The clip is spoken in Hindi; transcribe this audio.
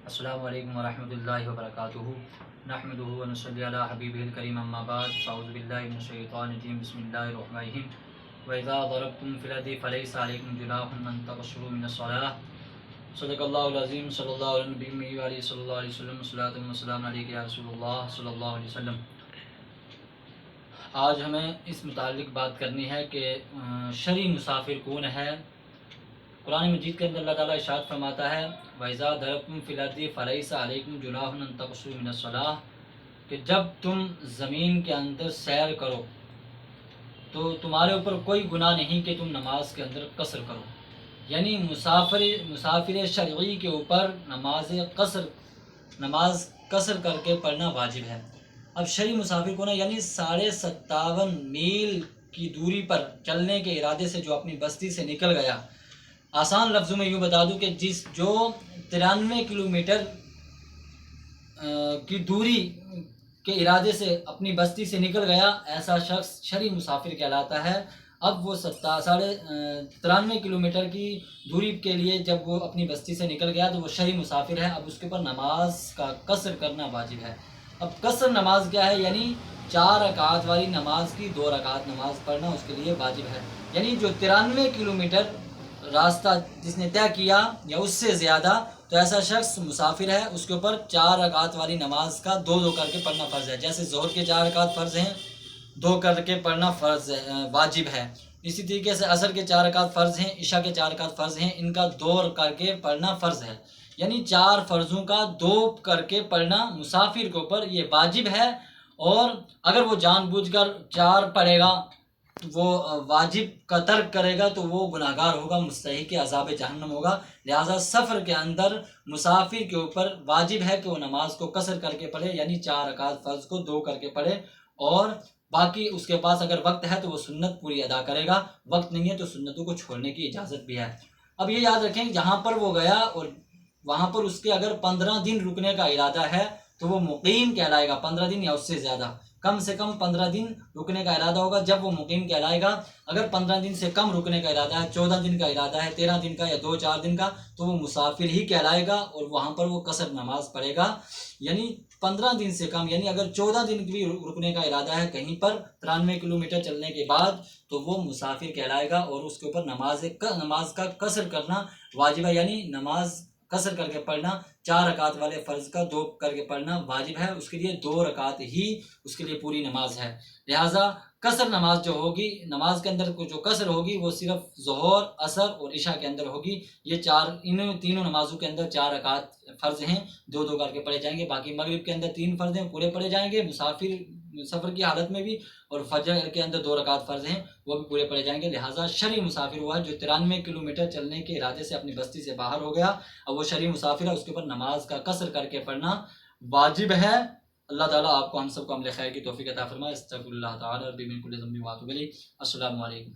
अस्सलामु अलैकुम वरहमतुल्लाहि वबरकातुहू नहमदुहु व नसल्ली अला हबीबिल करीम अम्मा बाद फ़अऊज़ु बिल्लाहि मिनश शैतानिर रजीम बिस्मिल्लाहिर रहमानिर रहीम व इज़ा ज़रबतुम फ़िल अर्दि फ़लैसा अलैकुम जुनाहुन अन तक़सूरू मिनस्सलाह सदक़ल्लाहुल अज़ीम सल्लल्लाहु अलैहि नबी व आलिहि सल्लल्लाहु अलैहि वसल्लम सल्लल्लाहु व सल्लम अलैका या रसूलल्लाह सल्लल्लाहु अलैहि वसल्लम। आज हमें इस मुताल्लिक़ बात करनी है कि शरई मुसाफिर कौन है। कुरान मजीद के अंदर अल्लाह ताला इरशाद फरमाता है वइज़ा दरबतुम फ़िल अर्दि फ़लैसा अलैकुम जुनाहुन अन तक़सूरू मिनस्सलाह, कि जब तुम ज़मीन के अंदर सैर करो तो तुम्हारे ऊपर कोई गुनाह नहीं कि तुम नमाज के अंदर कसर करो। यानी मुसाफिर शरई के ऊपर नमाज कसर करके पढ़ना वाजिब है। अब शरई मुसाफिर को ना यानी 57.5 मील की दूरी पर चलने के इरादे से जो अपनी बस्ती से निकल गया, आसान लफ्ज़ों में यूँ बता दूँ कि जो 93 किलोमीटर की दूरी के इरादे से अपनी बस्ती से निकल गया, ऐसा शख्स शरई मुसाफिर कहलाता है। अब वो 93 किलोमीटर की दूरी के लिए जब वो अपनी बस्ती से निकल गया तो वो शरई मुसाफिर है। अब उसके ऊपर नमाज का कसर करना वाजिब है। अब कसर नमाज क्या है, यानी 4 रकात वाली नमाज की 2 रकात नमाज पढ़ना उसके लिए वाजिब है। यानी जो 93 किलोमीटर रास्ता जिसने तय किया या उससे ज़्यादा, तो ऐसा शख्स मुसाफिर है, उसके ऊपर 4 रकात वाली नमाज का 2-2 करके पढ़ना फ़र्ज़ है। जैसे ज़ोहर के 4 रकात फ़र्ज़ हैं, 2 करके पढ़ना फ़र्ज़ वाजिब है। इसी तरीके से असर के 4 रकात फ़र्ज़ हैं, इशा के 4 रकात फ़र्ज़ हैं, इनका 2 करके पढ़ना फ़र्ज़ है। यानी 4 फ़र्ज़ों का 2 करके पढ़ना मुसाफिर के ऊपर ये वाजिब है। और अगर वो जानबूझकर 4 पढ़ेगा तो वो वाजिब का तर्क करेगा तो वो गुनाहगार होगा, मुस्तहिक़ अज़ाब जहन्नम होगा। लिहाजा सफ़र के अंदर मुसाफिर के ऊपर वाजिब है कि वो नमाज को कसर करके पढ़े, यानी 4 रकात फ़र्ज़ को 2 करके पढ़े। और बाकी उसके पास अगर वक्त है तो वो सुन्नत पूरी अदा करेगा, वक्त नहीं है तो सुन्नतों को छोड़ने की इजाज़त भी है। अब ये याद रखें, जहाँ पर वो गया और वहाँ पर उसके अगर 15 दिन रुकने का इरादा है तो वो मुकीम कहलाएगा। 15 दिन या उससे ज़्यादा, कम से कम 15 दिन रुकने का इरादा होगा जब वो मुकीम कहलाएगा। अगर 15 दिन से कम रुकने का इरादा है, 14 दिन का इरादा है, 13 दिन का या 2-4 दिन का, तो वो मुसाफिर ही कहलाएगा और वहाँ पर वो कसर नमाज पढ़ेगा। यानी 15 दिन से कम, यानी अगर 14 दिन भी रुकने का इरादा है कहीं पर 93 किलोमीटर चलने के बाद, तो वो मुसाफिर कहलाएगा और उसके ऊपर नमाज का कसर करना वाजिब है। यानी नमाज कसर करके पढ़ना, 4 रकात वाले फ़र्ज़ का 2 करके पढ़ना वाजिब है। उसके लिए 2 रकात ही उसके लिए पूरी नमाज है। लिहाजा कसर नमाज जो होगी, नमाज के अंदर जो कसर होगी वो सिर्फ ज़ोहर, असर और इशा के अंदर होगी। ये इन तीनों नमाजों के अंदर 4 रकात फ़र्ज़ हैं, 2-2 करके पढ़े जाएंगे। बाकी मगरिब के अंदर 3 फ़र्ज़ हैं, पूरे पढ़े जाएंगे मुसाफिर सफ़र की हालत में भी। और फजर के अंदर 2 रकात फ़र्ज़ हैं, वो भी पूरे पढ़े जाएंगे। लिहाजा शरई मुसाफिर हुआ जो 93 किलोमीटर चलने के इरादे से अपनी बस्ती से बाहर हो गया, अब वो शरई मुसाफिर है, उसके ऊपर नमाज का कसर करके पढ़ना वाजिब है। अल्लाह ताला आपको हम सबको अमल खैर की तौफीक अता फरमाए। अस्तगफिरुल्लाह ताला रब्बी मिन कुल्लि ज़ंबिन व अतूबु इलैह। अस्सलामु अलैकुम।